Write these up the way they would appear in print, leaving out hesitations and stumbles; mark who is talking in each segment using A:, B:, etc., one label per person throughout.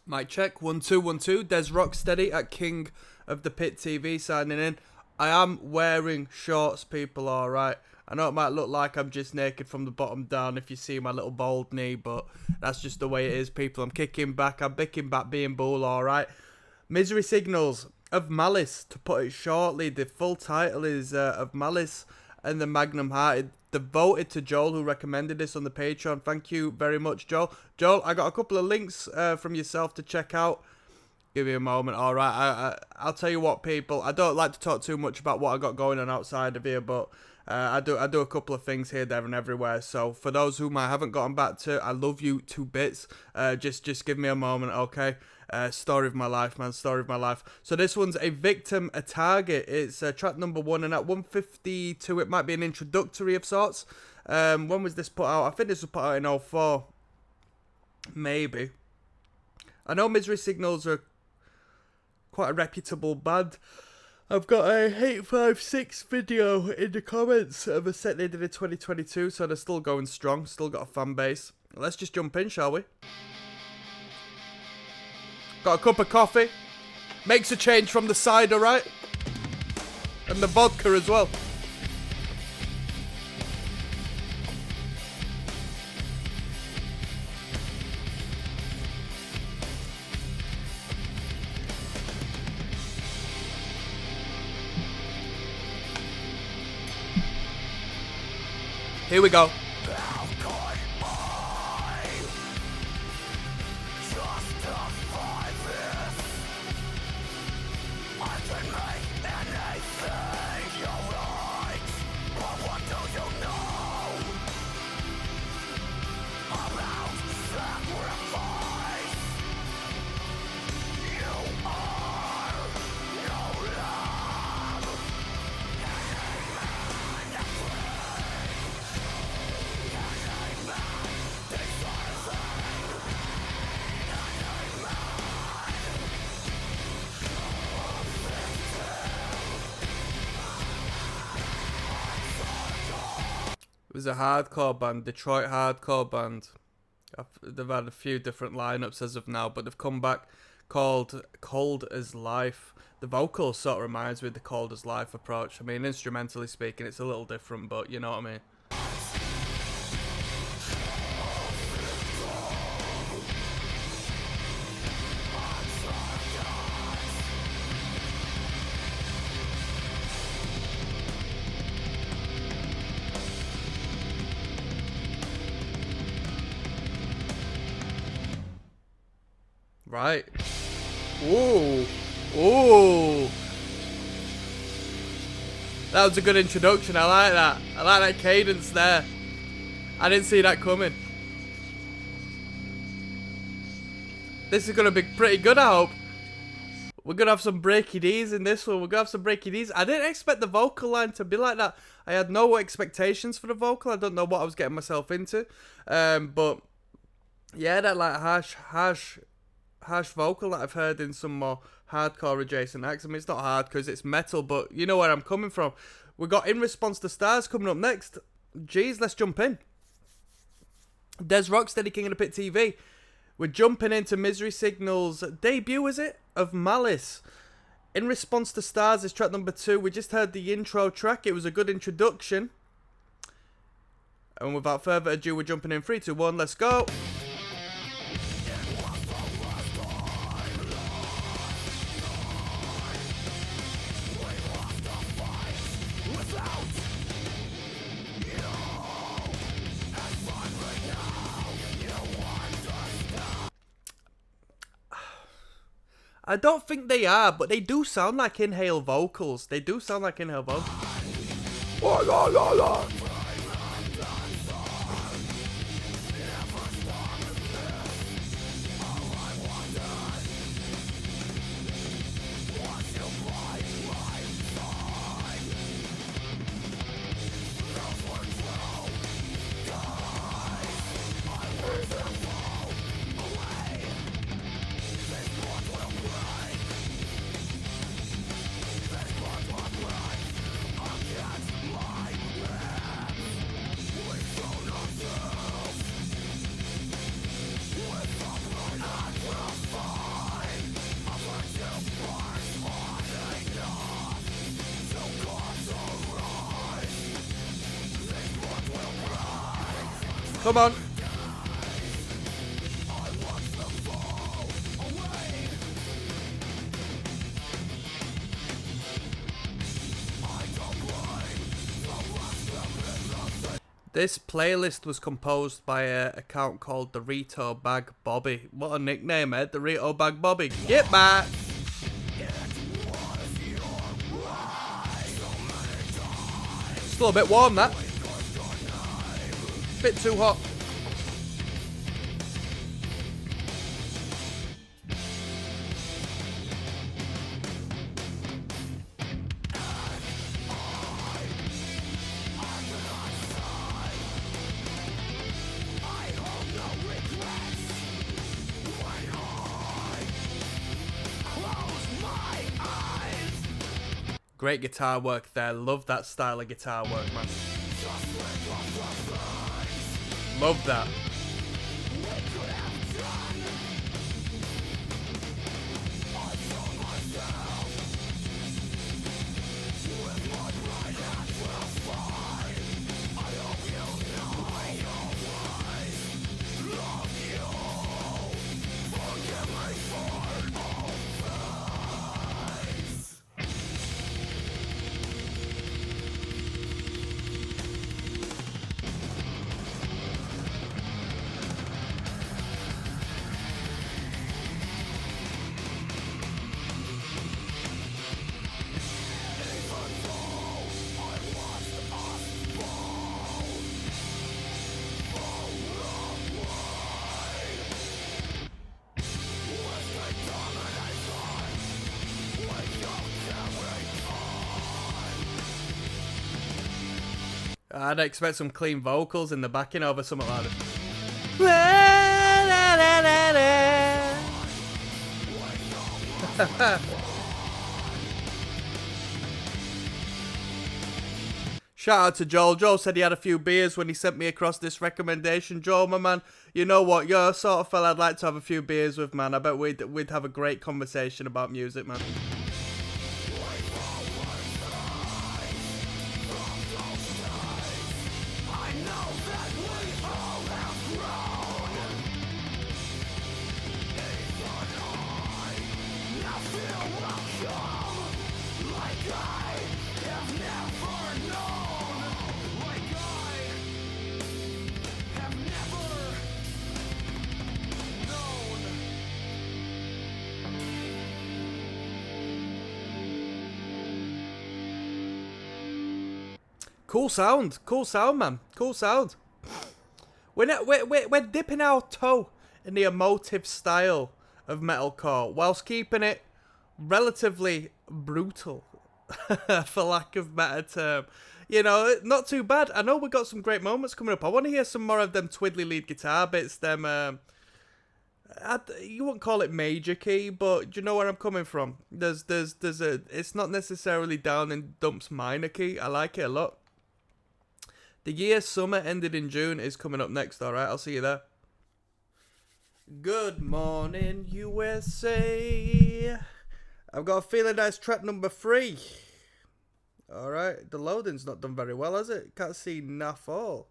A: Mic check, 1 2 1 2. Des Rocksteady at King of the Pit TV signing in. I am wearing shorts, people, alright. I know it might look like I'm just naked from the bottom down if you see my little bald knee, but that's just the way it is, people. I'm kicking back, I'm picking back being bull, alright. Misery Signals of Malice, to put it shortly. The full title is of Malice and the Magnum Hearted. Devoted to Joel, who recommended this on the Patreon. Thank you very much, Joel. Joel, I got a couple of links from yourself to check out. Give me a moment. All right, I'll tell you what, people. I don't like to talk too much about what I got going on outside of here, but I do a couple of things here, there, and everywhere. So for those whom I haven't gotten back to, I love you to bits. Just give me a moment, okay? Story of my life, man. Story of my life. So this one's A Victim, a Target. It's track number 1, and at 1:52, it might be an introductory of sorts. When was this put out? I think this was put out in 2004. Maybe. I know Misery Signals are quite a reputable band. I've got a 856 video in the comments of a set they did in 2022, so they're still going strong. Still got a fan base. Let's just jump in, shall we? Got a cup of coffee. Makes a change from the cider, right? And the vodka as well. Here we go. It was a hardcore band, Detroit hardcore band. They've had a few different lineups as of now, but they've come back called Cold as Life. The vocals sort of reminds me of the Cold as Life approach. I mean, instrumentally speaking, it's a little different, but you know what I mean. Right. Ooh. Ooh. That was a good introduction. I like that. I like that cadence there. I didn't see that coming. This is going to be pretty good, I hope. We're going to have some breaky Ds in this one. We're going to have some breaky Ds. I didn't expect the vocal line to be like that. I had no expectations for the vocal. I don't know what I was getting myself into. But yeah, that like harsh vocal that I've heard in some more hardcore adjacent acts. I mean, it's not hard because it's metal, but you know where I'm coming from. We got In Response to Stars coming up next. Jeez, let's jump in. Des Rocksteady, King of the Pit TV. We're jumping into Misery Signals' debut, is it? Of Malice. In Response to Stars is track number 2. We just heard the intro track. It was a good introduction. And without further ado, we're jumping in 3, 2, 1, let's go. I don't think they are, but they do sound like inhale vocals. They do sound like inhale vocals. Come on. This playlist was composed by an account called Dorito Bag Bobby. What a nickname, eh? Dorito Bag Bobby. Get back! Still a bit warm, that. Bit too hot. Great guitar work there. Love that style of guitar work, man. Love that. I'd expect some clean vocals in the backing over something like this. Shout out to Joel. Joel said he had a few beers when he sent me across this recommendation. Joel, my man, you know what? You're the sort of fella I'd like to have a few beers with, man. I bet we'd have a great conversation about music, man. Cool sound, man. Cool sound. We're dipping our toe in the emotive style of metalcore whilst keeping it relatively brutal, for lack of better term. You know, not too bad. I know we got some great moments coming up. I want to hear some more of them twiddly lead guitar bits. Them, you wouldn't call it major key, but do you know where I'm coming from? There's a. It's not necessarily down in dumps minor key. I like it a lot. The year summer ended in June is coming up next, alright? I'll see you there. Good morning, USA. I've got a feeling that's track number 3. Alright, the loading's not done very well, has it? Can't see naff all.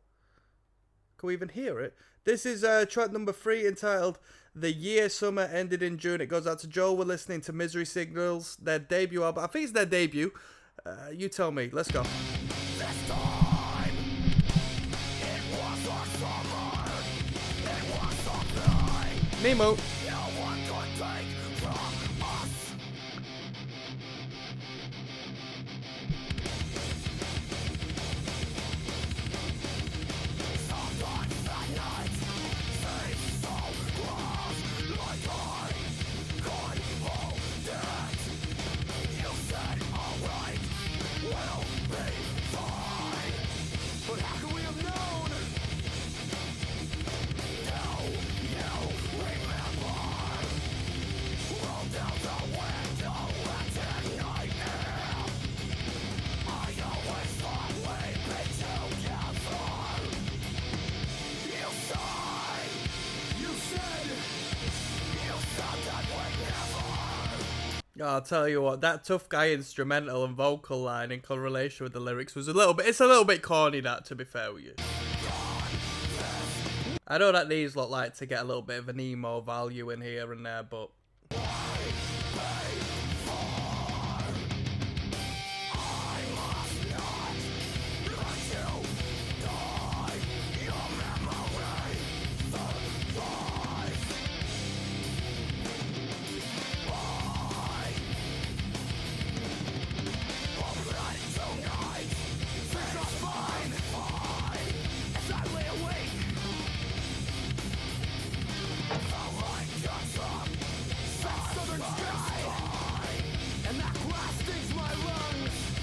A: Can we even hear it? This is track number 3 entitled The Year Summer Ended in June. It goes out to Joel. We're listening to Misery Signals, their debut album. I think it's their debut. You tell me. Let's go. Nemo. I'll tell you what, that tough guy instrumental and vocal line in correlation with the lyrics was it's a little bit corny, that, to be fair with you. I know that these look like to get a little bit of an emo value in here and there, but...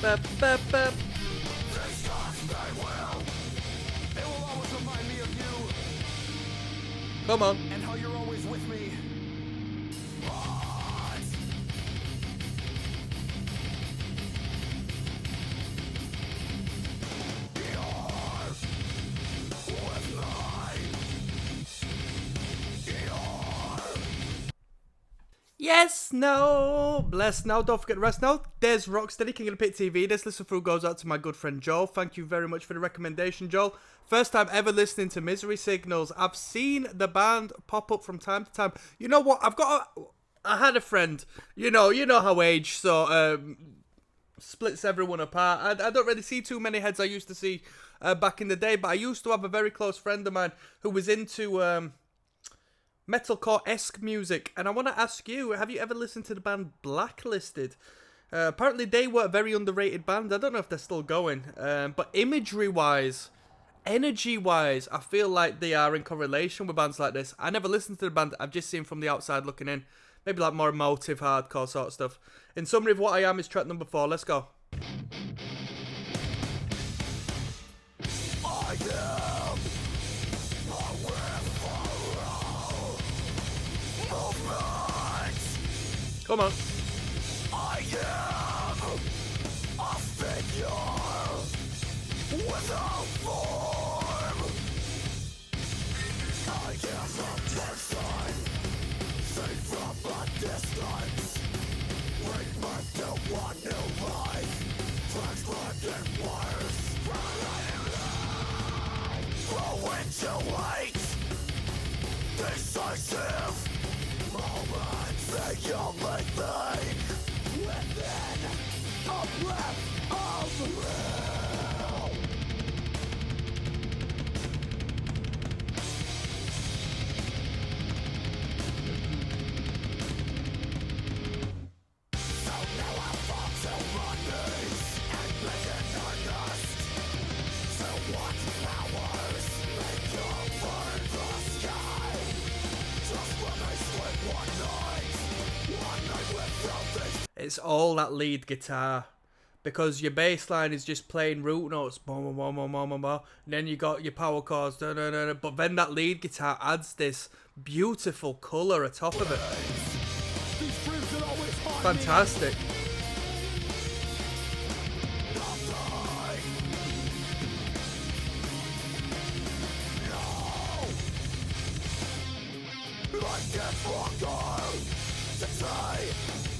A: Bap, bap, bap. Come on.
B: And how you're always with me.
A: Yes, no, bless now, don't forget to rest now. There's Rocksteady, King of the Pit TV. This listen through goes out to my good friend Joel. Thank you very much for the recommendation, Joel. First time ever listening to Misery Signals. I've seen the band pop up from time to time. You know what? I had a friend. You know how age sort splits everyone apart. I don't really see too many heads I used to see back in the day, but I used to have a very close friend of mine who was into metalcore-esque music, and I want to ask you, have you ever listened to the band Blacklisted? Apparently they were a very underrated band. I don't know if they're still going, but imagery-wise, energy-wise, I feel like they are in correlation with bands like this. I never listened to the band, I've just seen from the outside looking in. Maybe like more emotive, hardcore sort of stuff. In summary of What I Am is track number 4, let's go. Come on.
B: I am a figure without form. I am a person seen from a distance. Bring birth to one new life, transcribed in words. Grow into hate, decisive moments. The only thing within a breath of will. So now I fall to my knees and begin earnest to watch flowers make you burn the sky. Just when I sleep one night.
A: It's all that lead guitar, because your bass line is just playing root notes, boom, boom, boom, boom, boom, boom, and then you got your power chords, da, da, da, da, but then that lead guitar adds this beautiful colour atop of it. Fantastic.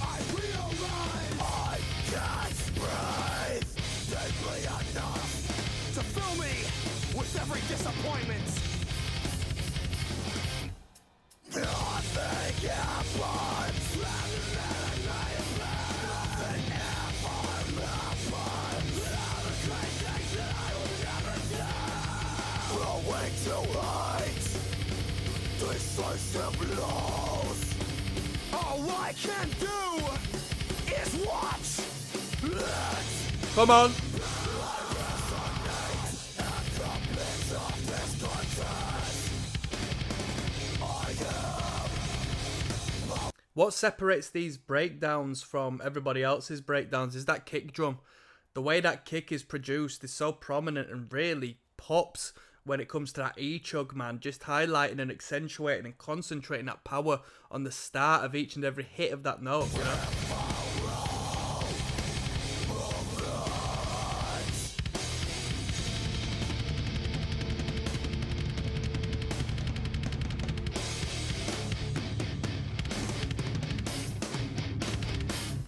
B: I realize I can't breathe deeply enough to fill me with every disappointment. Nothing happens. Nothing ever happens. Things that I will never do. Growing to heights, decisive blows. All I can do is watch.
A: Come on. What separates these breakdowns from everybody else's breakdowns is that kick drum. The way that kick is produced is so prominent and really pops when it comes to that E-chug, man. Just highlighting and accentuating and concentrating that power on the start of each and every hit of that note, you know?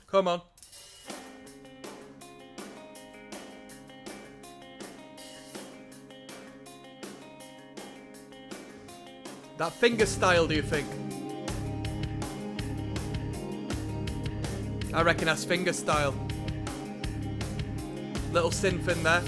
A: Come on. That finger style, do you think? I reckon that's finger style. Little synth in there.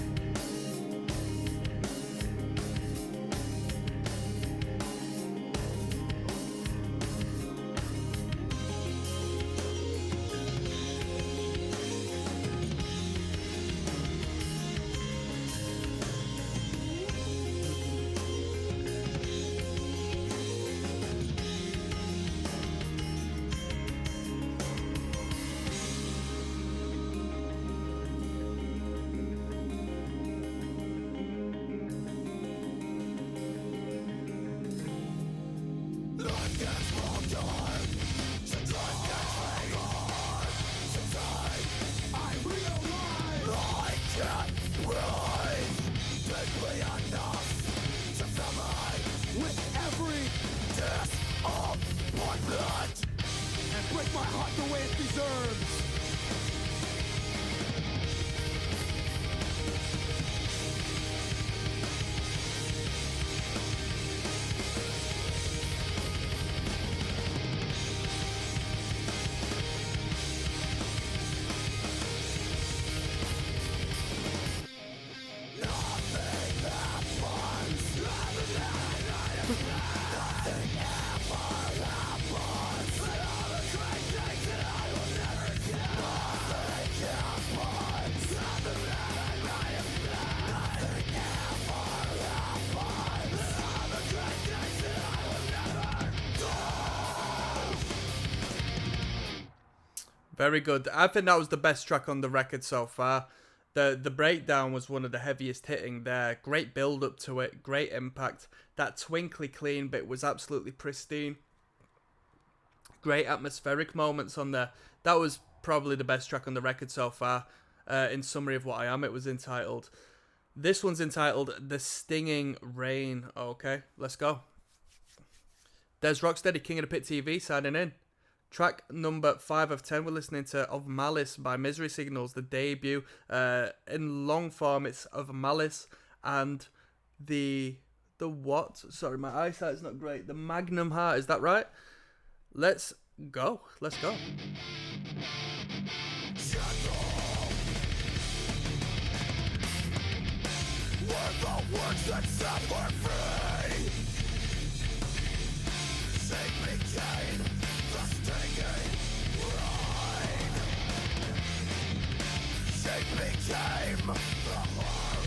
B: Break my heart the way it deserves.
A: Very good. I think that was the best track on the record so far. The breakdown was one of the heaviest hitting there. Great build up to it. Great impact. That twinkly clean bit was absolutely pristine. Great atmospheric moments on there. That was probably the best track on the record so far. In summary of what I am, it was entitled. This one's entitled The Stinging Rain. Okay, let's go. There's ROCKSTEADY, King of the Pit TV, signing in. Track number 5 of 10, we're listening to Of Malice by Misery Signals, the debut. In long form, it's Of Malice and the what? Sorry, my eyesight's not great. The Magnum Heart, is that right? Let's go. Let's go.
B: Were the words that set her free. Shake became the stinging rain. Shake became the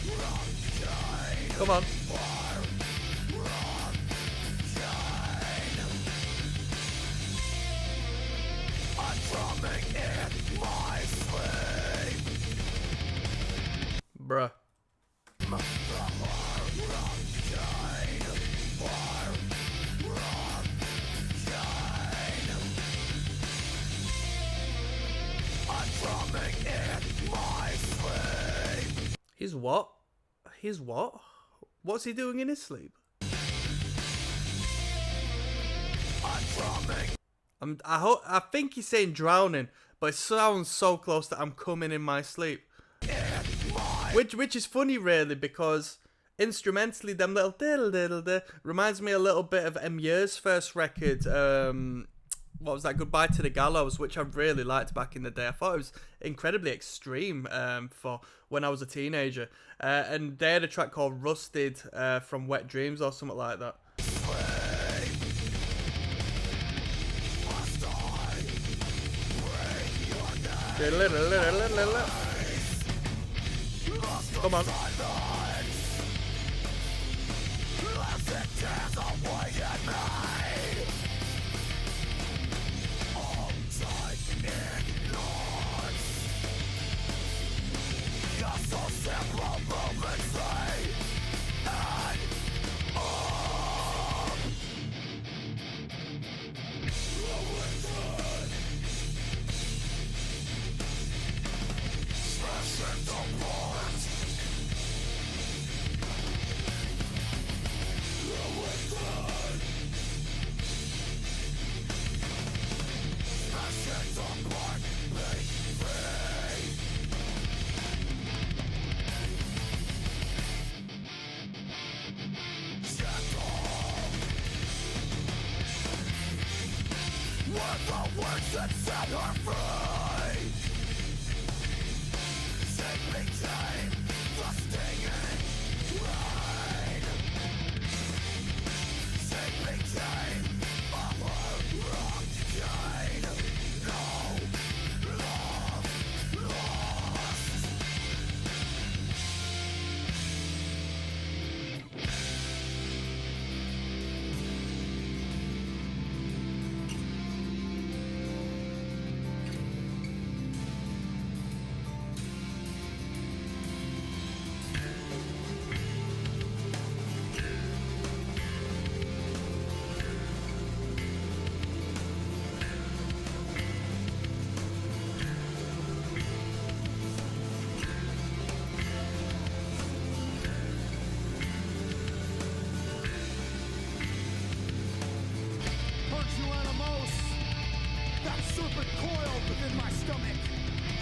B: hurricane.
A: Come on.
B: I'm drumming in my sleep.
A: Bruh. He's what? He's what? What's he doing in his sleep? I think he's saying drowning, but it sounds so close that I'm coming in my sleep. Which is funny really, because instrumentally them little diddle diddle diddle reminds me a little bit of Mye's first record. What was that? Goodbye to the Gallows, which I really liked back in the day. I thought it was incredibly extreme for when I was a teenager. And they had a track called Rusted from Wet Dreams or something like that. Come on.
B: the words that set her free. Take me tame the stinging rain. Take me tame of her rock chain. No love lost.
C: Punch you animals! That serpent coiled within my stomach.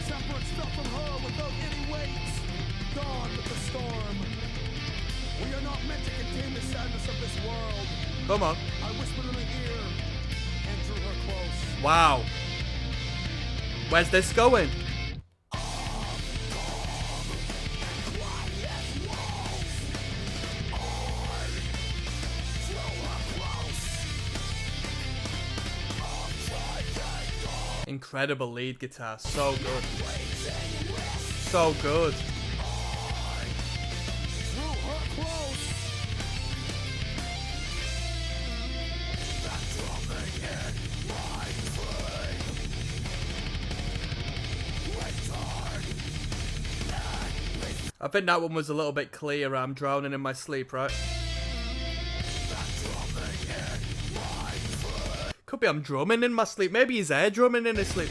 C: Temperance fell from her without any weight. Gone with the storm. We are not meant to contain the sadness of this world.
A: Come on.
C: I whispered in her ear and drew her close.
A: Wow. Where's this going? Incredible lead guitar. So good. So good.
C: Drew her close.
A: I think that one was a little bit clearer. I'm drowning in my sleep, right? Could be I'm drumming in my sleep. Maybe he's air drumming in his sleep.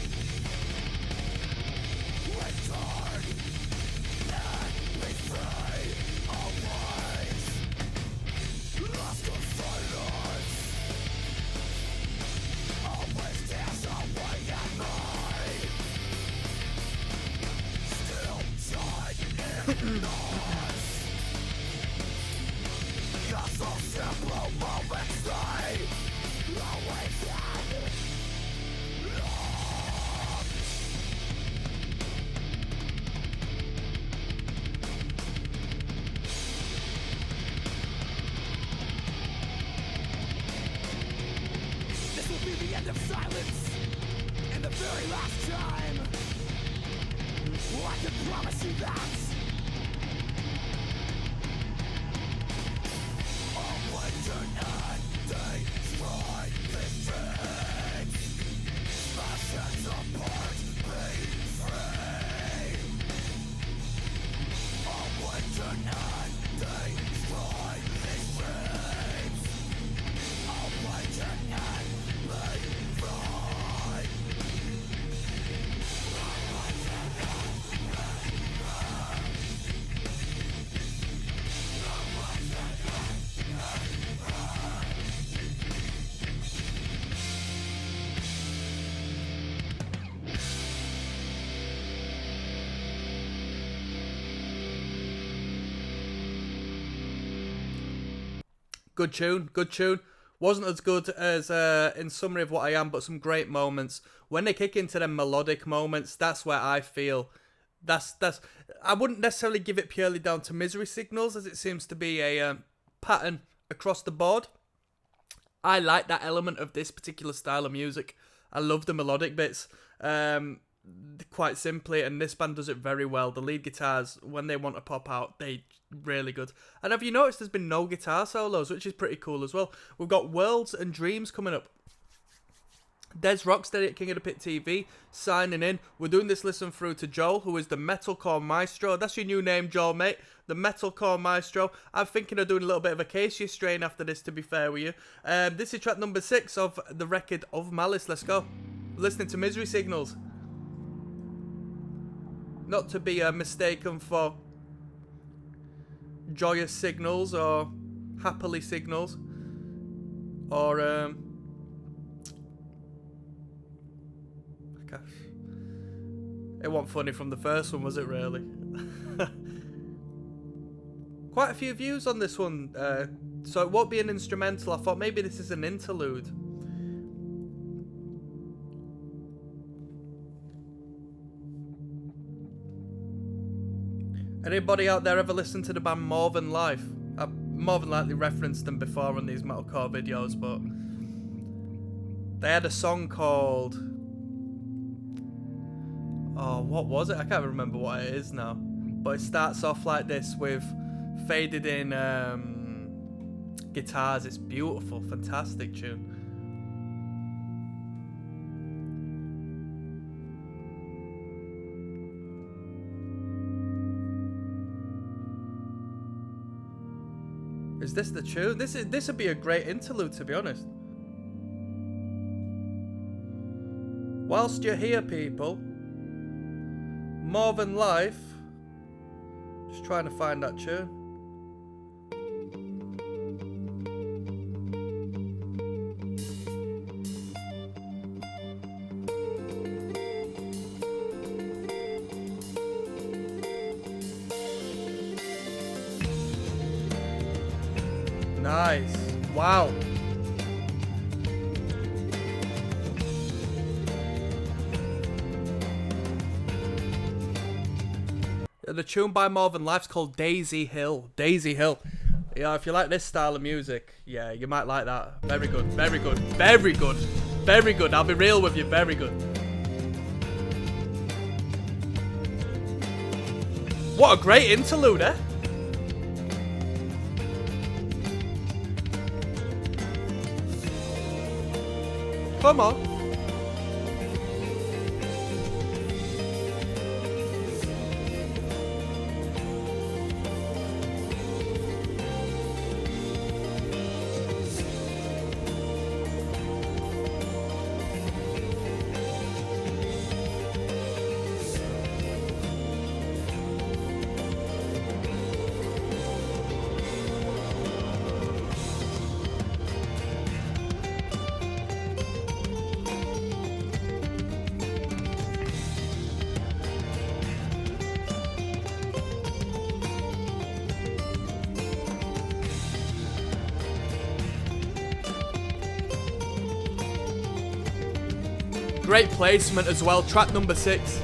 B: This will be the end of silence, and the very last time. I can promise you that. I'll wait and they try this fate. Smash it apart, be free. I'll wait and they try this fate. I'll wait and be free.
A: Good tune, good tune. Wasn't as good as in summary of what I am, but some great moments. When they kick into them melodic moments, that's where I feel that's I wouldn't necessarily give it purely down to Misery Signals, as it seems to be a pattern across the board. I like that element of this particular style of music. I love the melodic bits. Quite simply, and this band does it very well. The lead guitars, when they want to pop out, they really good. And have you noticed there's been no guitar solos, which is pretty cool as well. We've got Worlds and Dreams coming up. Des Rocksteady at King of the Pit TV signing in. We're doing this listen through to Joel, who is the Metalcore Maestro. That's your new name, Joel, mate. The Metalcore Maestro. I'm thinking of doing a little bit of a Casey strain after this, to be fair with you. This is track number 6 of the record of Malice. Let's go. Listening to Misery Signals. Not to be mistaken for Joyous Signals or Happily Signals or gosh, it wasn't funny from the first one, was it really? Quite a few views on this one, so it won't be an instrumental. I thought maybe this is an interlude. Anybody out there ever listened to the band More Than Life? I've more than likely referenced them before on these metalcore videos, but they had a song called... Oh, what was it? I can't remember what it is now. But it starts off like this with faded in guitars. It's beautiful, fantastic tune. Is this the tune? This would be a great interlude, to be honest. Whilst you're here, people, More Than Life. Just trying to find that tune. Nice. Wow. The tune by More Than Life's called Daisy Hill. Daisy Hill. Yeah, if you like this style of music, yeah, you might like that. Very good, very good, very good, very good. I'll be real with you, very good. What a great interlude, eh? Come on. Great placement as well, track number 6.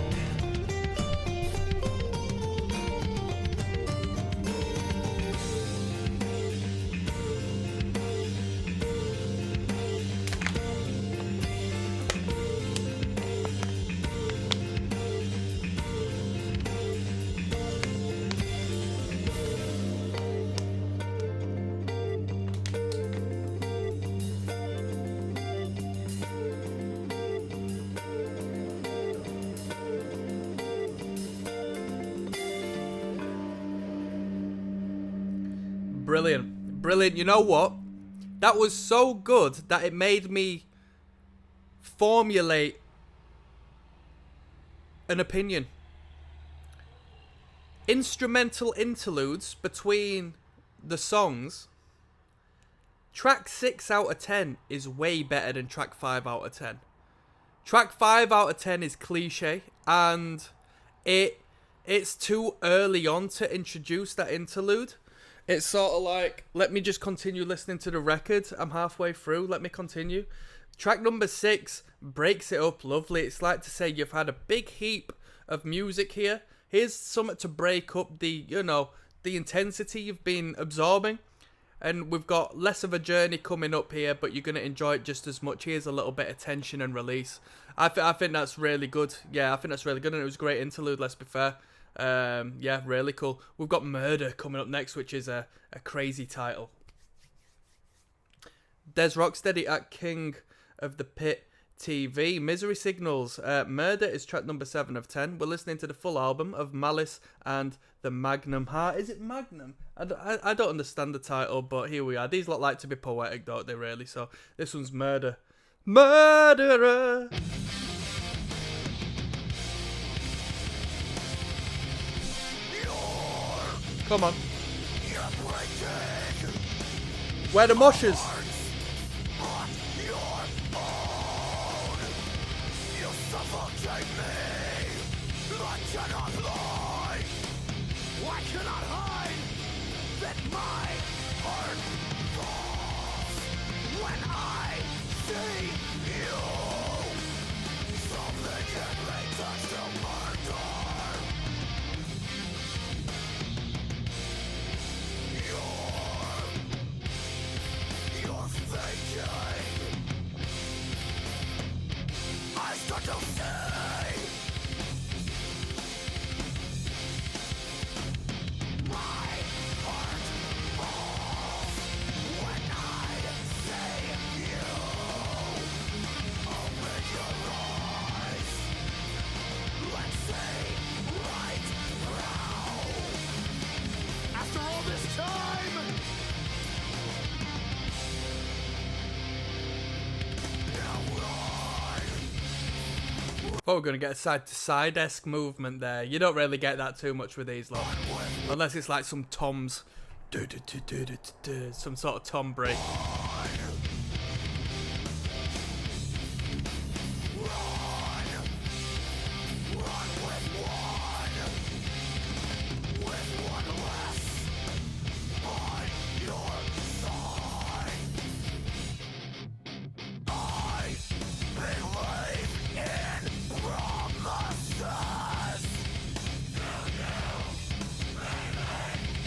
A: Brilliant. Brilliant. You know what? That was so good that it made me formulate an opinion. Instrumental interludes between the songs. Track 6 out of 10 is way better than track 5 out of 10. Track 5 out of 10 is cliche, and it's too early on to introduce that interlude. It's sort of like, let me just continue listening to the record. I'm halfway through. Let me continue. Track number 6 breaks it up lovely. It's like to say you've had a big heap of music here. Here's something to break up the, the intensity you've been absorbing. And we've got less of a journey coming up here, but you're going to enjoy it just as much. Here's a little bit of tension and release. I think that's really good. Yeah, I think that's really good. And it was a great interlude, let's be fair. Yeah, really cool. We've got Murder coming up next, which is a crazy title. Des Rocksteady at King of the Pit TV. Misery Signals. Murder is track number 7 of 10. We're listening to the full album of Malice and the Magnum Heart. Is it Magnum? I don't understand the title, but here we are. These look like to be poetic, don't they, really? So this one's Murder. Murderer! Come on. Where the moshers?
C: After all this time,
A: Oh, we're gonna get a side-to-side-esque movement there. You don't really get that too much with these lot, unless it's like some toms, some sort of tom break.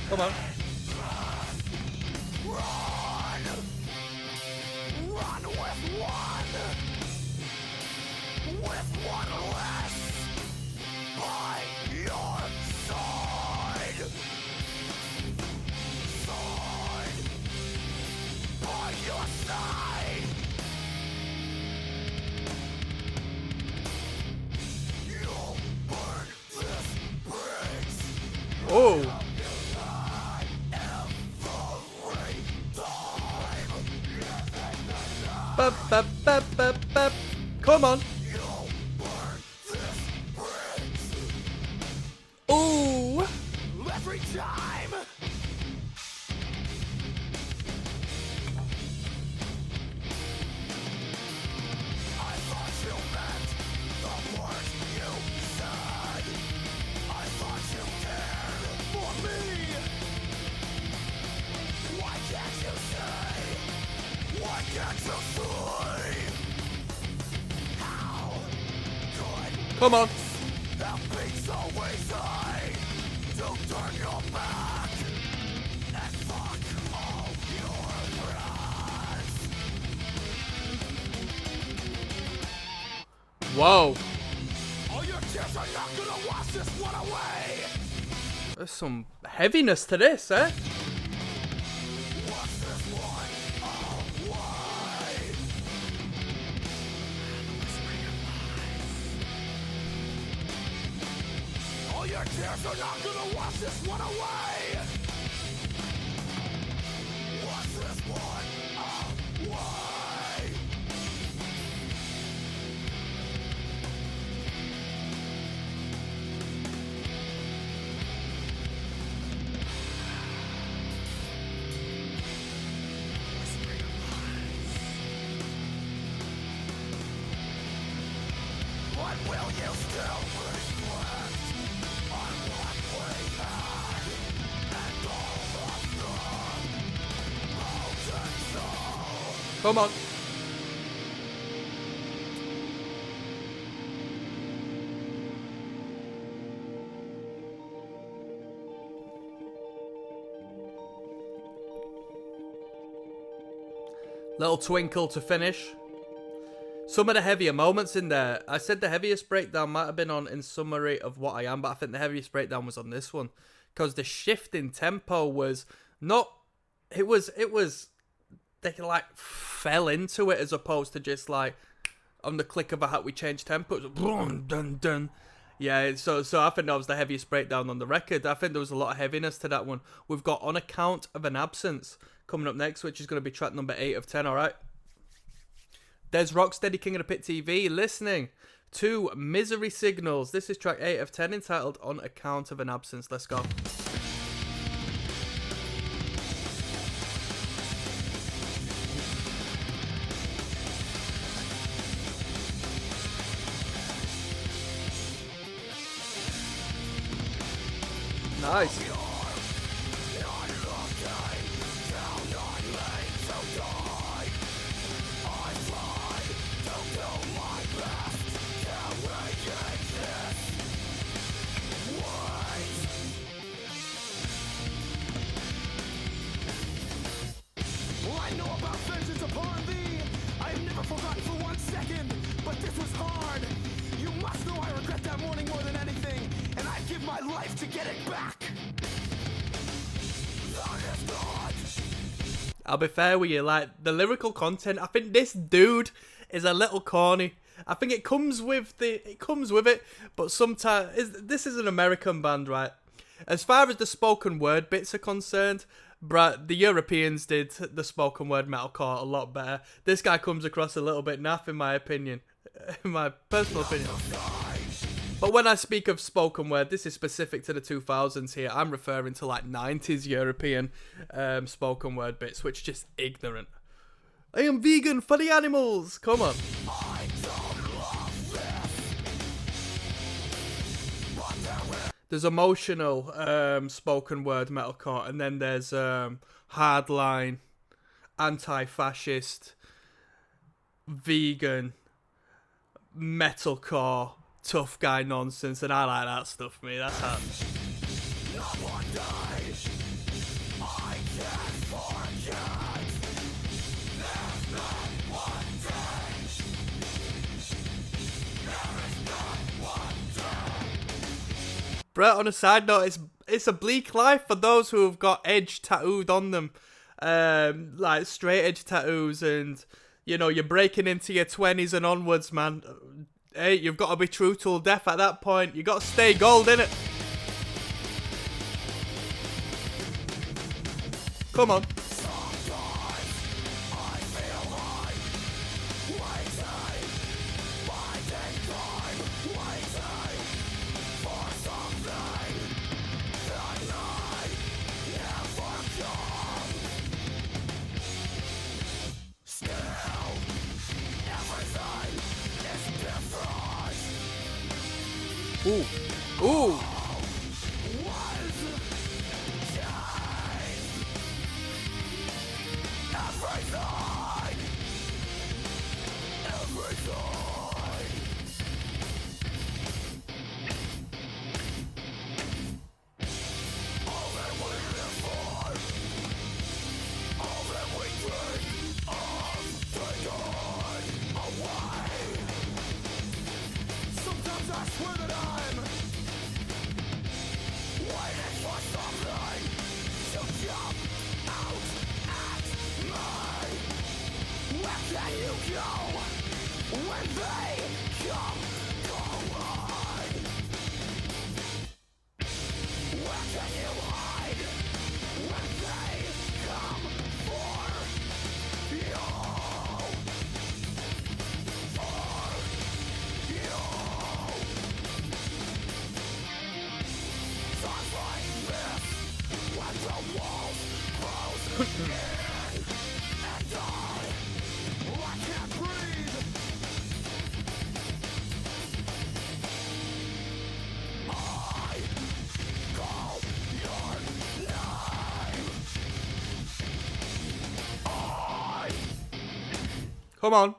A: Come on.
B: Run with one less by your side. By your side. You'll burn this bridge.
A: Oh. Bap, bap, bap, bap, bap. Come on. Ooh.
C: every time.
B: I thought you meant the words you said. I thought you cared
C: For me.
B: Why can't you say? Why can't you say? How could
A: Come on.
B: that be so easy to turn your back and fuck all your friends?
A: Whoa.
C: All your tears are not gonna wash this one away.
A: There's some heaviness to this, eh?
B: What's this one away?
C: All your tears are not gonna wash this one away.
B: What's this one away? What will you still reflect on what we had and all of the potential?
A: Come on. Little twinkle to finish. Some of the heavier moments in there. I said the heaviest breakdown might have been on In Summary of What I Am, but I think the heaviest breakdown was on this one. Because the shift in tempo was not... It was... They like fell into it as opposed to just like... On the click of a hat we changed tempo. It was boom, dun, dun. Yeah, so I think that was the heaviest breakdown on the record. I think there was a lot of heaviness to that one. We've got On Account of an Absence coming up next, which is going to be track number 8 of 10, alright? There's ROCKSTEADY, King of the Pit TV, listening to Misery Signals. This is track 8 of 10, entitled On Account of an Absence. Let's go. Nice.
C: Well, I know about vengeance upon thee. I have never forgotten for 1 second, but this was hard.
B: get it back. That is God.
A: I'll be fair with you, like, the lyrical content, I think this dude is a little corny. I think it comes with it, but sometimes, this is an American band, right? As far as the spoken word bits are concerned, bruh, the Europeans did the spoken word metalcore a lot better. This guy comes across a little bit naff, in my opinion. In my personal opinion. But when I speak of spoken word, this is specific to the 2000s here. I'm referring to like 90s European spoken word bits, which is just ignorant. I am vegan for the animals. Come on. There's emotional spoken word metalcore, and then there's hardline, anti-fascist, vegan, metalcore, tough guy nonsense, and I like that stuff, mate. That's how.
B: Not one day I can't forget. There's not one day. There is not one day.
A: Brett, on a side note, it's a bleak life for those who have got edge tattooed on them, like straight edge tattoos, and you know you're breaking into your 20s and onwards, man. Hey, you've got to be true till death at that point. You got to stay gold, innit? Come on. Ooh. Ooh.
C: Sometimes I swear that I'm waiting for something to jump out at me. Where can you go when they come calling? Where can you hide when they come for you?
A: Come on.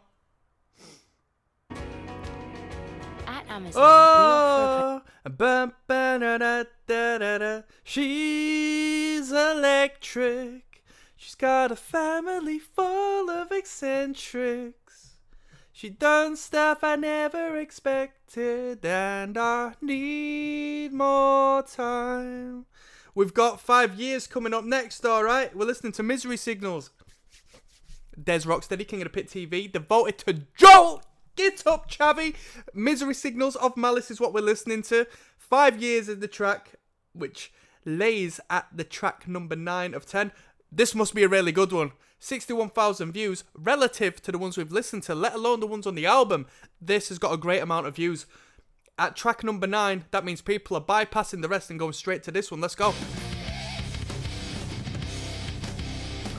D: At Amazon.
A: Oh, ba-ba-da-da-da-da-da. She's electric. She's got a family full of eccentrics. She done stuff I never expected, and I need more time. We've got 5 years coming up next, alright? We're listening to Misery Signals. Des Rocksteady, King of the Pit TV, devoted to Joel. Get up, Chavi. Misery Signals of Malice is what we're listening to. 5 years of the track, which lays at the track number 9 of 10. This must be a really good one. 61,000 views relative to the ones we've listened to, let alone the ones on the album. This has got a great amount of views. At track number 9, that means people are bypassing the rest and going straight to this one. Let's go.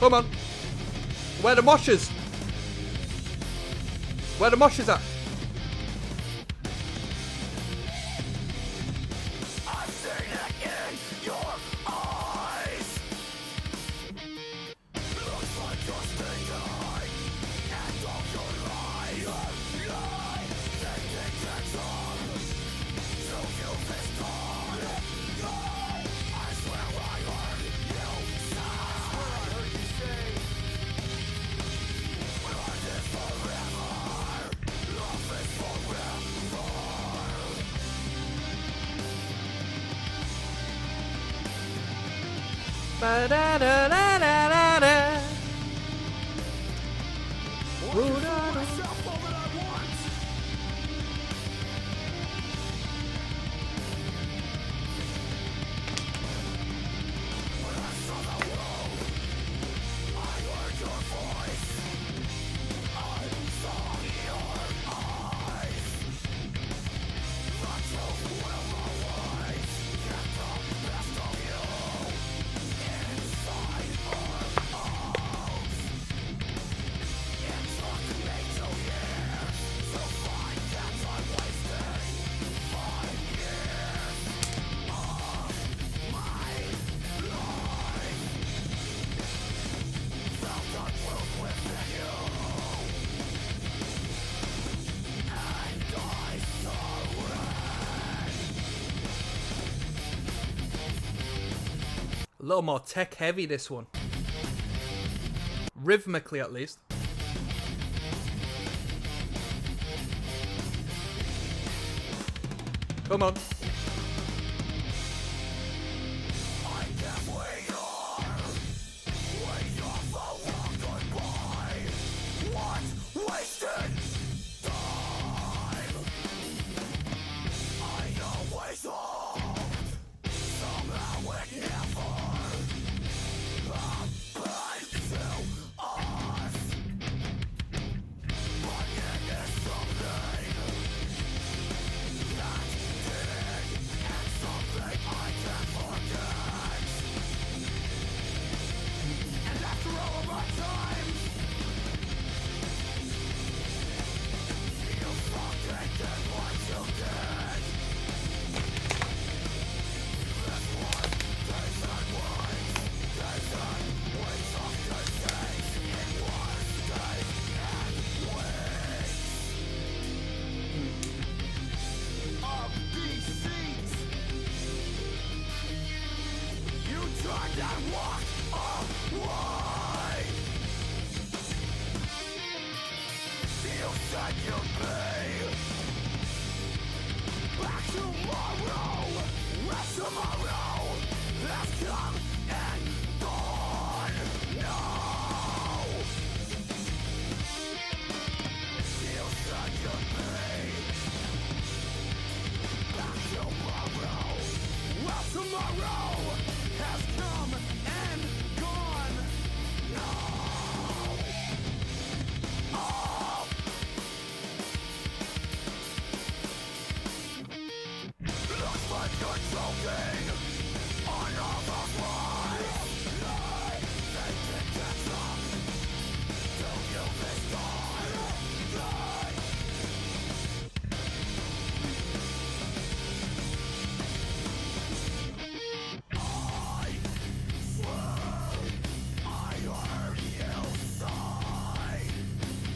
A: Come on. Where the moshers? Where the moshers at?
B: I've seen it in your eyes. Looks like you're stinking, and all your lies. Taking action to kill this God. I swear I heard you say. We're this forever.
A: Ba-da-da-da-da-da-da.
C: Myself all that I want.
A: A little more tech heavy, this one. Rhythmically, at least. Come on.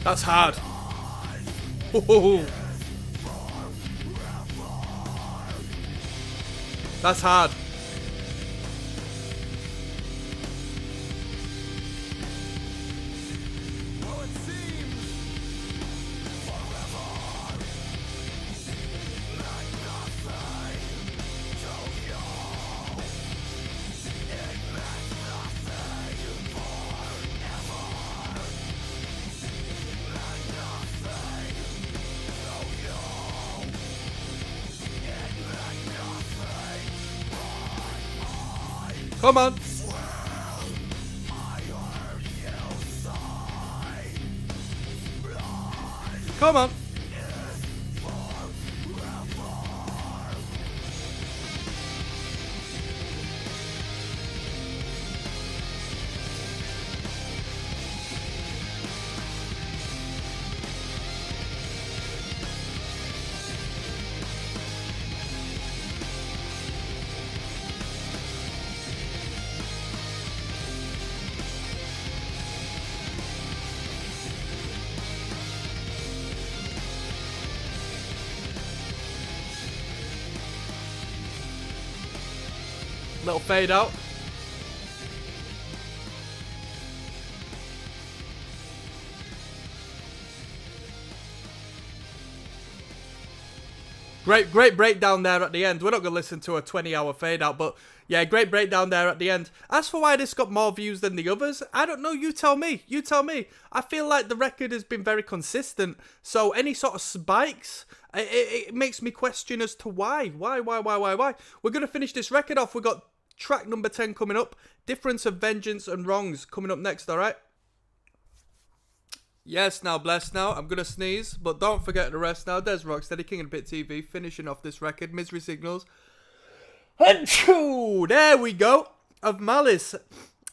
A: That's hard. Ho-ho-ho. That's hard.
C: Well, it seems
A: Come on. Come on. Little fade out. Great breakdown there at the end. We're not going to listen to a 20-hour fade out, but yeah, great breakdown there at the end. As for why this got more views than the others, I don't know. You tell me. You tell me. I feel like the record has been very consistent. So any sort of spikes, it makes me question as to why. Why? We're going to finish this record off. We've got track number 10 coming up. Difference of Vengeance and Wrongs coming up next, all right? Yes, now, bless now. I'm going to sneeze, but don't forget the rest now. There's Rocksteady, King of the Pit TV, finishing off this record. Misery Signals. Achoo! There we go. Of Malice.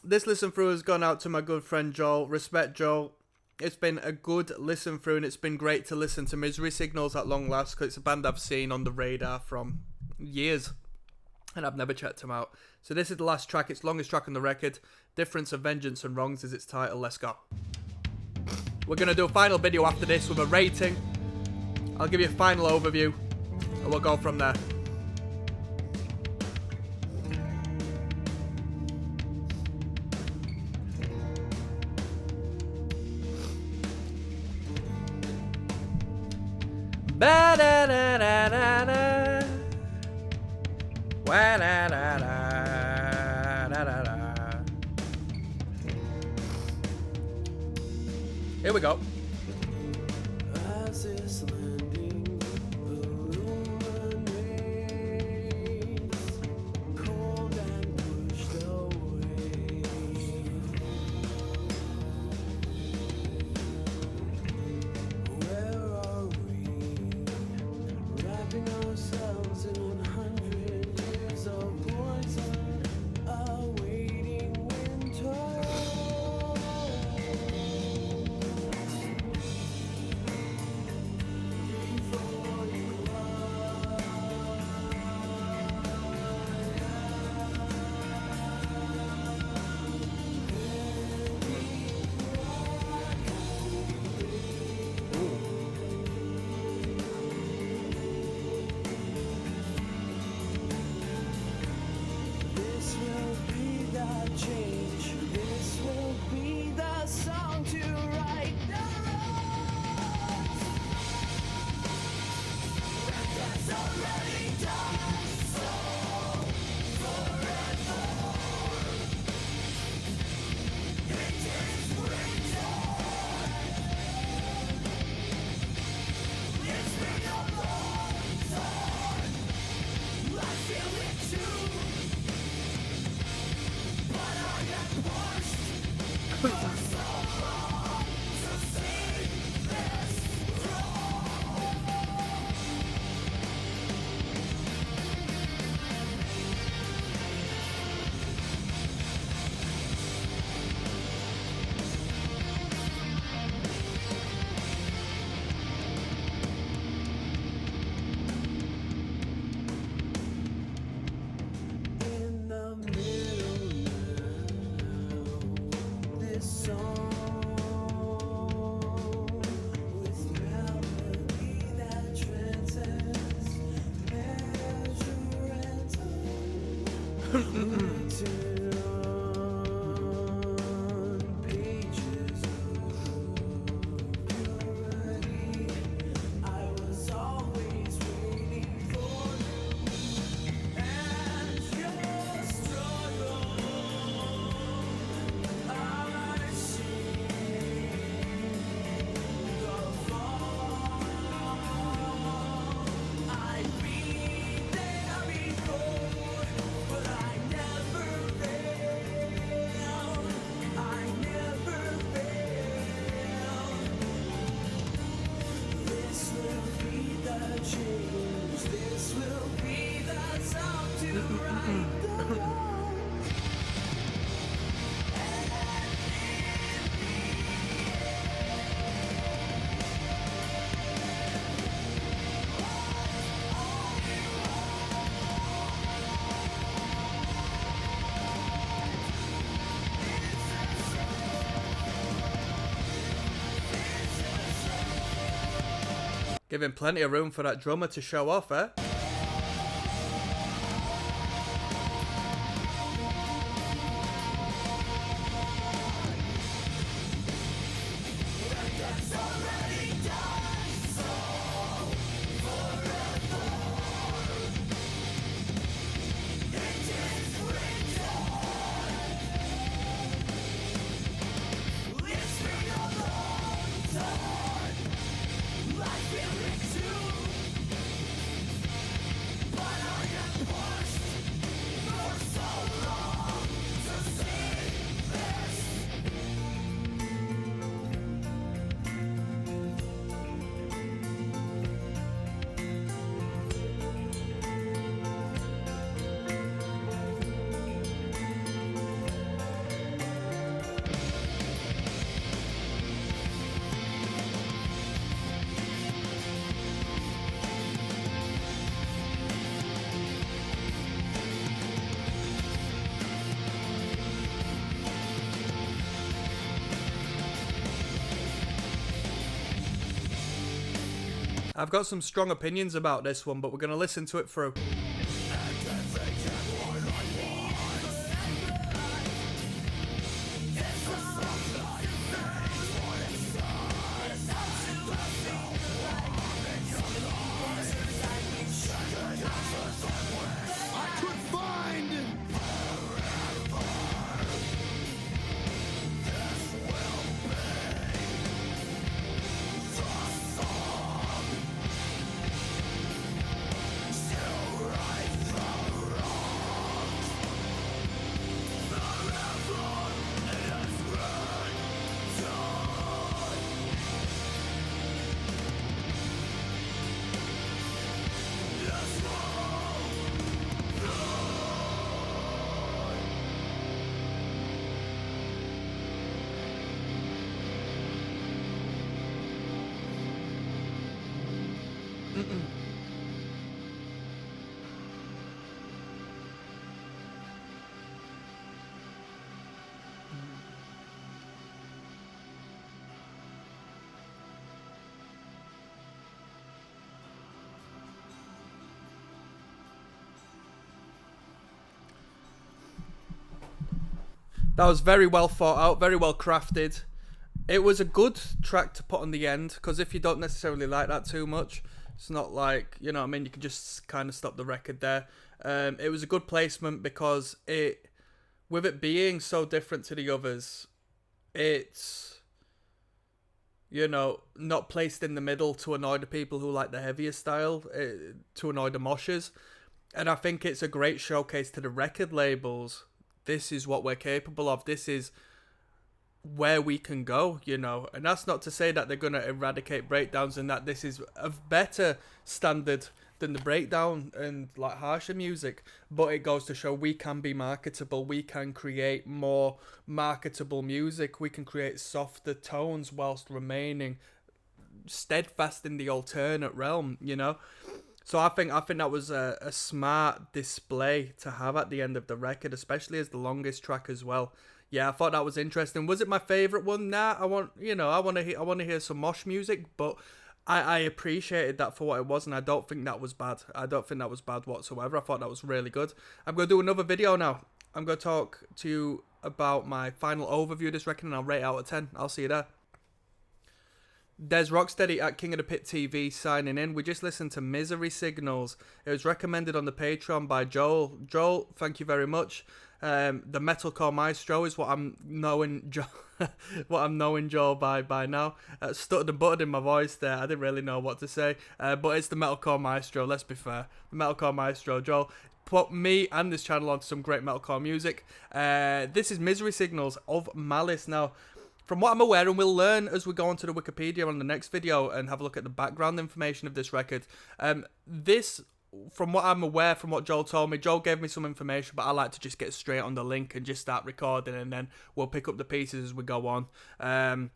A: This listen through has gone out to my good friend Joel. Respect, Joel. It's been a good listen through, and it's been great to listen to Misery Signals at long last, because it's a band I've seen on the radar from years, and I've never checked them out. So this is the last track. It's the longest track on the record. Difference of Vengeance and Wrongs is its title. Let's go. We're going to do a final video after this with a rating. I'll give you a final overview, and we'll go from there. Ba-da-da-da-da-da. Wa-da-da-da-da-da-da. Here we go.
B: As this landing illuminates, cold and pushed away. Where are we? Wrapping ourselves in 100 years of poison, awaiting winter. This will be the change. This will be the song to write the roads. And that's already done. So forever. It is winter. It's been a long time. I feel it too. But I am pushed for so long to see this in the middle now, this song with melody that transcends measure and time. Written on pages of purity, I was always waiting for and your struggle. I see the fall. I've been there before, but I never failed. I never failed. This will be the change. This will be the song to write the wrong.
A: Giving plenty of room for that drummer to show off, eh?
B: That's already done. So forever.
A: I've got some strong opinions about this one, but we're going to listen to it through.
C: I could find
A: That was very well thought out, very well crafted. It was a good track to put on the end, because if you don't necessarily like that too much, it's not like, you know what I mean, you can just kind of stop the record there. It was a good placement because with it being so different to the others, it's, you know, not placed in the middle to annoy the people who like the heavier style, to annoy the moshers. And I think it's a great showcase to the record labels. This is what we're capable of. This is where we can go, you know. And that's not to say that they're going to eradicate breakdowns and that this is of better standard than the breakdown and like harsher music. But it goes to show we can be marketable. We can create more marketable music. We can create softer tones whilst remaining steadfast in the alternate realm, you know. So I think that was a smart display to have at the end of the record, especially as the longest track as well. Yeah, I thought that was interesting. Was it my favorite one? Nah, I want to hear some mosh music, but I appreciated that for what it was, and I don't think that was bad. I don't think that was bad whatsoever. I thought that was really good. I'm going to do another video now. I'm going to talk to you about my final overview of this record, and I'll rate it out of 10. I'll see you there. Des ROCKSTEADY at King of the Pit TV signing in. We just listened to Misery Signals. It was recommended on the Patreon by Joel. Joel, thank you very much. The Metalcore Maestro is what I'm knowing Joel by now. Stuttered and buttered in my voice there. I didn't really know what to say. But it's the Metalcore Maestro, let's be fair. The Metalcore Maestro, Joel, put me and this channel onto some great metalcore music. This is Misery Signals of Malice. Now, from what I'm aware, and we'll learn as we go onto the Wikipedia on the next video and have a look at the background information of this record. This, from what I'm aware, from what Joel told me, Joel gave me some information, but I like to just get straight on the link and just start recording, and then we'll pick up the pieces as we go on. 10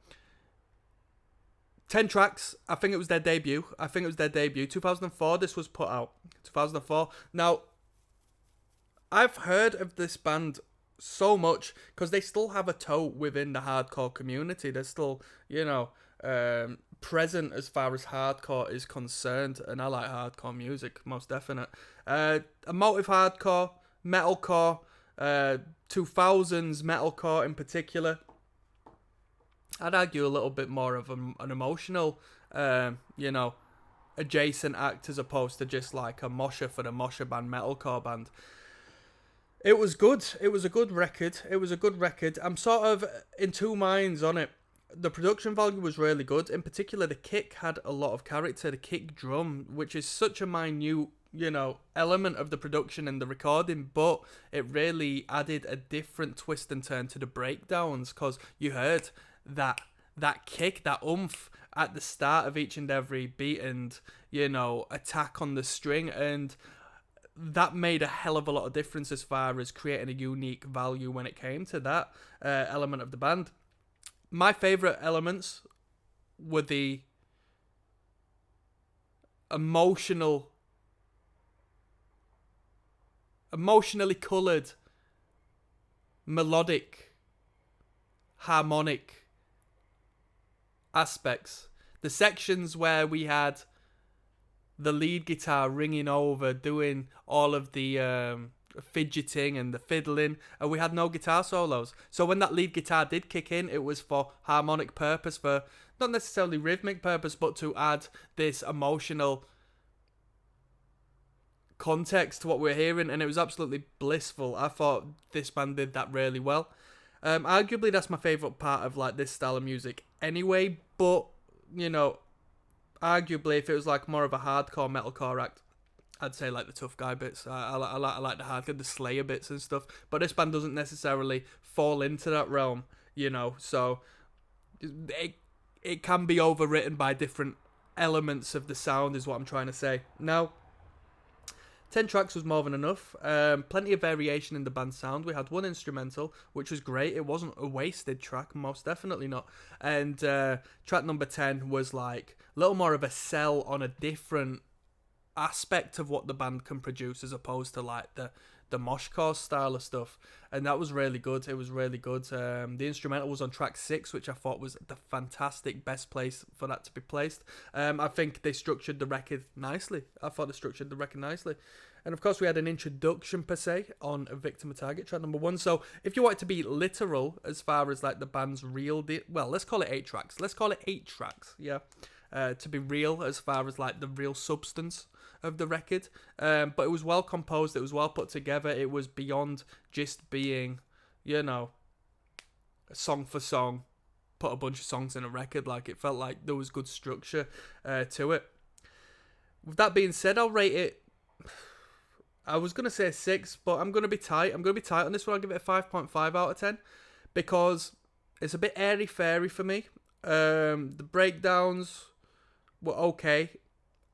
A: tracks. I think it was their debut. 2004, this was put out. 2004. Now, I've heard of this band so much because they still have a toe within the hardcore community. They're still, you know, present as far as hardcore is concerned, and I like hardcore music, most definite. Emotive hardcore, metalcore, 2000s metalcore in particular. I'd argue a little bit more of an emotional, you know, adjacent act as opposed to just like a mosher for the mosher band, metalcore band. It was good. It was a good record. I'm sort of in two minds on it. The production value was really good. In particular, the kick had a lot of character. The kick drum, which is such a minute, you know, element of the production and the recording, but it really added a different twist and turn to the breakdowns, because you heard that kick, that oomph at the start of each and every beat and, you know, attack on the string, and that made a hell of a lot of difference as far as creating a unique value when it came to that element of the band. My favourite elements were the emotionally coloured, melodic, harmonic aspects. The sections where we had the lead guitar ringing over, doing all of the fidgeting and the fiddling, and we had no guitar solos. So when that lead guitar did kick in, it was for harmonic purpose, for not necessarily rhythmic purpose, but to add this emotional context to what we're hearing, and it was absolutely blissful. I thought this band did that really well. Arguably, that's my favourite part of like this style of music anyway, but, you know, arguably, if it was like more of a hardcore metalcore act, I'd say like the Tough Guy bits. I like the hardcore, the Slayer bits and stuff. But this band doesn't necessarily fall into that realm, you know. So it can be overwritten by different elements of the sound, is what I'm trying to say. Now, 10 tracks was more than enough. Plenty of variation in the band's sound. We had one instrumental, which was great. It wasn't a wasted track, most definitely not. And track number 10 was like a little more of a sell on a different aspect of what the band can produce, as opposed to like the moshcore style of stuff, and that was really good. It was really good. The instrumental was on track 6, which I thought was the fantastic best place for that to be placed. I think they structured the record nicely. And of course we had an introduction per se on A Victim of Target, track number 1. So if you want it to be literal as far as like the band's real well, let's call it 8 tracks, yeah, to be real as far as like the real substance of the record, but it was well composed, it was well put together, it was beyond just being, you know, song for song, put a bunch of songs in a record. Like, it felt like there was good structure to it. With that being said, I'll rate it, I was going to say 6, but I'm going to be tight on this one. I'll give it a 5.5 out of 10, because it's a bit airy-fairy for me. The breakdowns were okay.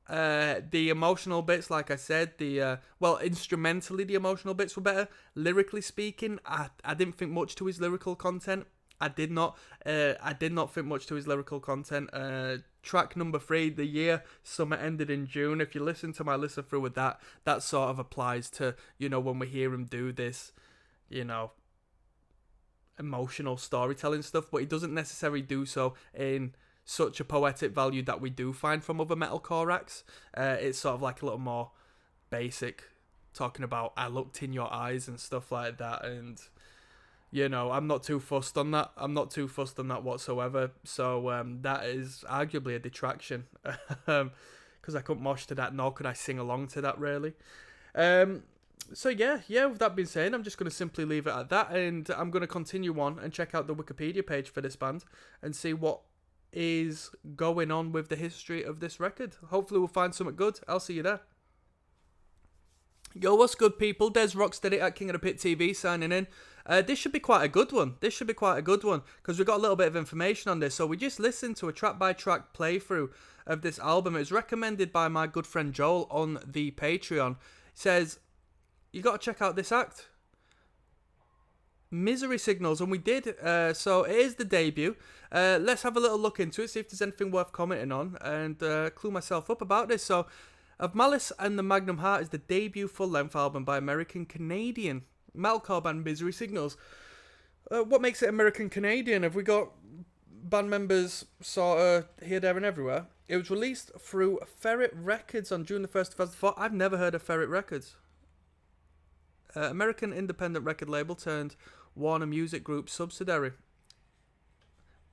A: The emotional bits, like I said, instrumentally the emotional bits were better. Lyrically speaking, I didn't think much to his lyrical content. I did not think much to his lyrical content. Track number 3, The Year Summer Ended in June. If you listen to my listen through with that sort of applies to, you know, when we hear him do this, you know, emotional storytelling stuff, but he doesn't necessarily do so in such a poetic value that we do find from other metalcore acts. It's sort of like a little more basic, talking about I looked in your eyes and stuff like that, and, you know, I'm not too fussed on that. Whatsoever. So that is arguably a detraction, because I couldn't mosh to that, nor could I sing along to that, really. So yeah, with that being said, I'm just going to simply leave it at that, and I'm going to continue on and check out the Wikipedia page for this band and see what is going on with the history of this record. Hopefully we'll find something good. I'll see you there. Yo, what's good, people? Des ROCKSTEADY at King of the Pit TV signing in. This should be quite a good one, because we got a little bit of information on this. So we just listened to a track-by-track playthrough of this album. It was recommended by my good friend Joel on the Patreon. He says, you got to check out this act, Misery Signals, and we did. So it is the debut. Let's have a little look into it, see if there's anything worth commenting on, and clue myself up about this. So, Of Malice and the Magnum Heart is the debut full-length album by American-Canadian metalcore band Misery Signals. What makes it American-Canadian? Have we got band members sort of here, there, and everywhere? It was released through Ferret Records on June the 1st, 2004. I've never heard of Ferret Records. American independent record label turned Warner Music Group subsidiary.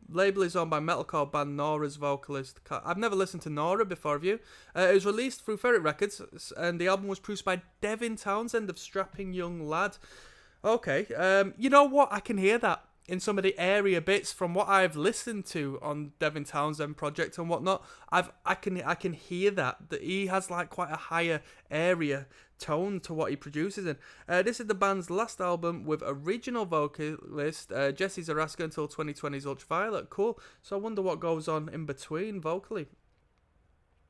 A: Label is owned by metalcore band Nora's vocalist. I've never listened to Nora before, have you? It was released through Ferret Records, and the album was produced by Devin Townsend of Strapping Young Lad. Okay, you know what? I can hear that in some of the area bits from what I've listened to on Devin Townsend project and whatnot. I can hear that he has like quite a higher area tone to what he produces in. This is the band's last album with original vocalist Jesse Zaraska until 2020's Ultraviolet. Cool. So I wonder what goes on in between vocally.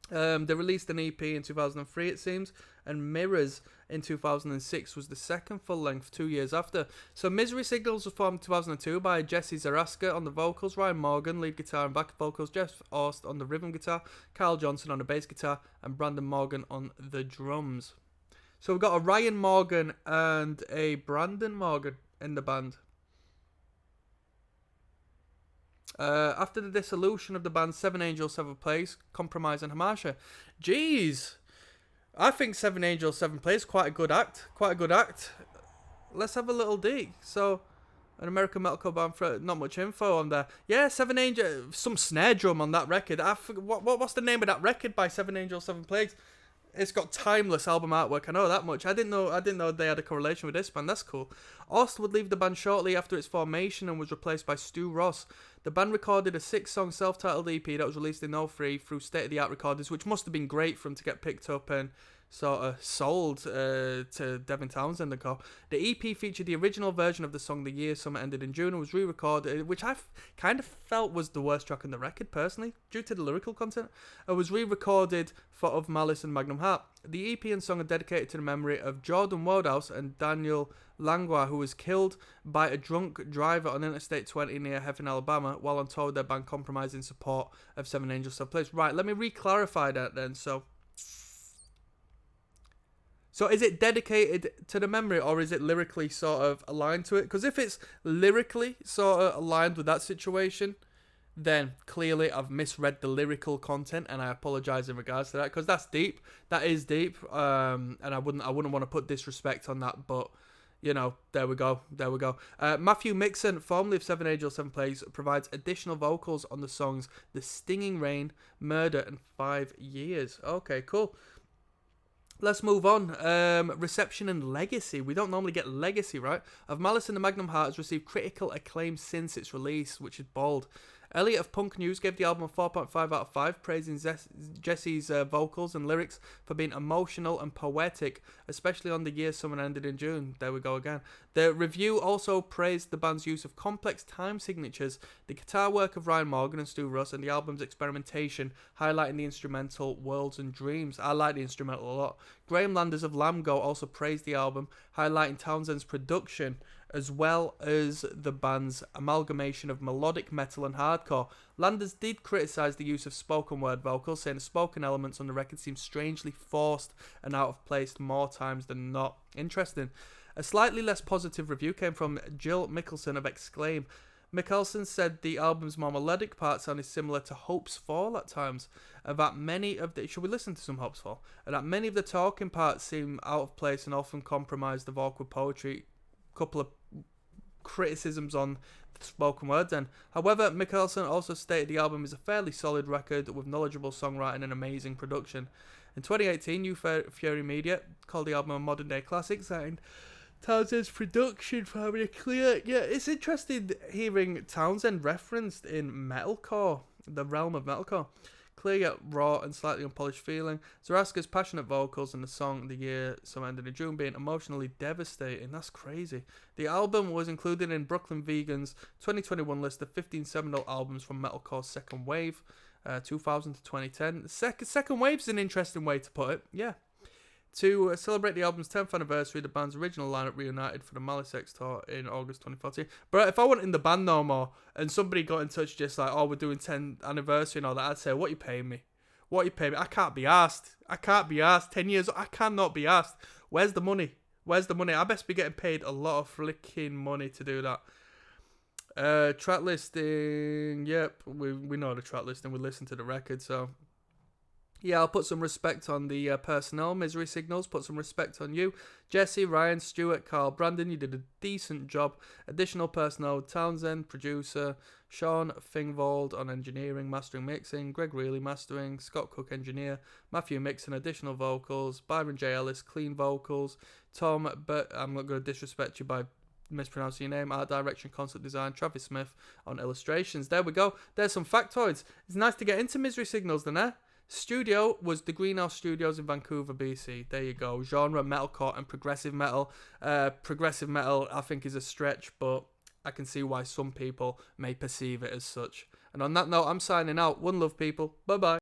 A: They released an EP in 2003, it seems, and Mirrors in 2006 was the second full-length 2 years after. So Misery Signals was formed in 2002 by Jesse Zaraska on the vocals, Ryan Morgan, lead guitar and backup vocals, Jeff Orst on the rhythm guitar, Kyle Johnson on the bass guitar, and Brandon Morgan on the drums. So we've got a Ryan Morgan and a Brandon Morgan in the band. After the dissolution of the band, Seven Angels, Seven Plays, Compromise and Hamasha. Jeez. I think Seven Angels, Seven Plays, quite a good act. Let's have a little dig. So, an American metalcore band, not much info on there. Yeah, Seven Angels, some snare drum on that record. What's the name of that record by Seven Angels, Seven Plagues? It's got timeless album artwork. I know that much. I didn't know they had a correlation with this band. That's cool. Ost would leave the band shortly after its formation and was replaced by Stu Ross. The band recorded a 6-song self-titled EP that was released in 2003 through state-of-the-art recordings, which must have been great for them to get picked up and sort of sold to Devin Townsend and co. The EP featured the original version of the song The Year Summer Ended in June and was re-recorded, which I kind of felt was the worst track on the record personally, due to the lyrical content. It was re-recorded for Of Malice and Magnum Heart. The EP and song are dedicated to the memory of Jordan Wodehouse and Daniel Langlois, who was killed by a drunk driver on Interstate 20 near Heffin, Alabama, while on tour with their band Compromise in support of Seven Angels, Seven Plays. Right, let me re-clarify that then. So is it dedicated to the memory, or is it lyrically sort of aligned to it? Because if it's lyrically sort of aligned with that situation, then clearly I've misread the lyrical content, and I apologise in regards to that, because that's deep. That is deep, and I wouldn't want to put disrespect on that, but you know, there we go. Matthew Mixon, formerly of Seven Angels, Seven Plays, provides additional vocals on the songs The Stinging Rain, Murder, and 5 Years. Okay, cool. Let's move on. Reception and legacy. We don't normally get legacy, right? Of Malice and the Magnum Heart has received critical acclaim since its release, which is bold. Elliot of Punk News gave the album a 4.5 out of 5, praising Jesse's vocals and lyrics for being emotional and poetic, especially on The Year Summer Ended in June. There we go again. The review also praised the band's use of complex time signatures, the guitar work of Ryan Morgan and Stu Russ, and the album's experimentation, highlighting the instrumental Worlds and Dreams. I like the instrumental a lot. Graham Landers of Lambgo also praised the album, highlighting Townsend's production, as well as the band's amalgamation of melodic metal and hardcore. Landers did criticise the use of spoken word vocals, saying the spoken elements on the record seem strangely forced and out of place more times than not. Interesting. A slightly less positive review came from Jill Mickelson of Exclaim. Mickelson said the album's more melodic parts sounded similar to Hope's Fall at times, and that many of the... Should we listen to some Hope's Fall? And that many of the talking parts seem out of place and often compromised of awkward poetry. Couple of criticisms on the spoken word then. However, Mickelson also stated the album is a fairly solid record with knowledgeable songwriting and amazing production. In 2018, New Fury Media called the album a modern day classic, saying Townsend's production for having a clear... Yeah, it's interesting hearing Townsend referenced in metalcore, the realm of metalcore. Clear yet raw and slightly unpolished feeling. Zaraska's passionate vocals and the song The Year Summer Ended in June being emotionally devastating. That's crazy. The album was included in Brooklyn Vegan's 2021 list of 15 seminal albums from metalcore's second wave, 2000 to 2010. Second wave's an interesting way to put it, yeah. To celebrate the album's 10th anniversary, the band's original lineup reunited for the Malice X tour in August 2014. But if I wasn't in the band no more and somebody got in touch just like, oh, we're doing 10th anniversary and all that, I'd say, what are you paying me? I can't be asked. 10 years, I cannot be asked. Where's the money? I best be getting paid a lot of flicking money to do that. Track listing, yep, we know the track listing, we listen to the record, so... Yeah, I'll put some respect on the personnel. Misery Signals, put some respect on you. Jesse, Ryan, Stewart, Carl, Brandon, you did a decent job. Additional personnel, Townsend, producer, Sean Fingvold on engineering, mastering, mixing, Greg Reilly mastering, Scott Cook engineer, Matthew Mixon additional vocals, Byron J. Ellis clean vocals, Tom, but I'm not going to disrespect you by mispronouncing your name, art direction, concept design, Travis Smith on illustrations. There we go. There's some factoids. It's nice to get into Misery Signals then, eh? Studio was the Greenhouse Studios in Vancouver, BC. There you go. Genre, metalcore, and progressive metal. Progressive metal, I think, is a stretch, but I can see why some people may perceive it as such. And on that note, I'm signing out. One love, people. Bye-bye.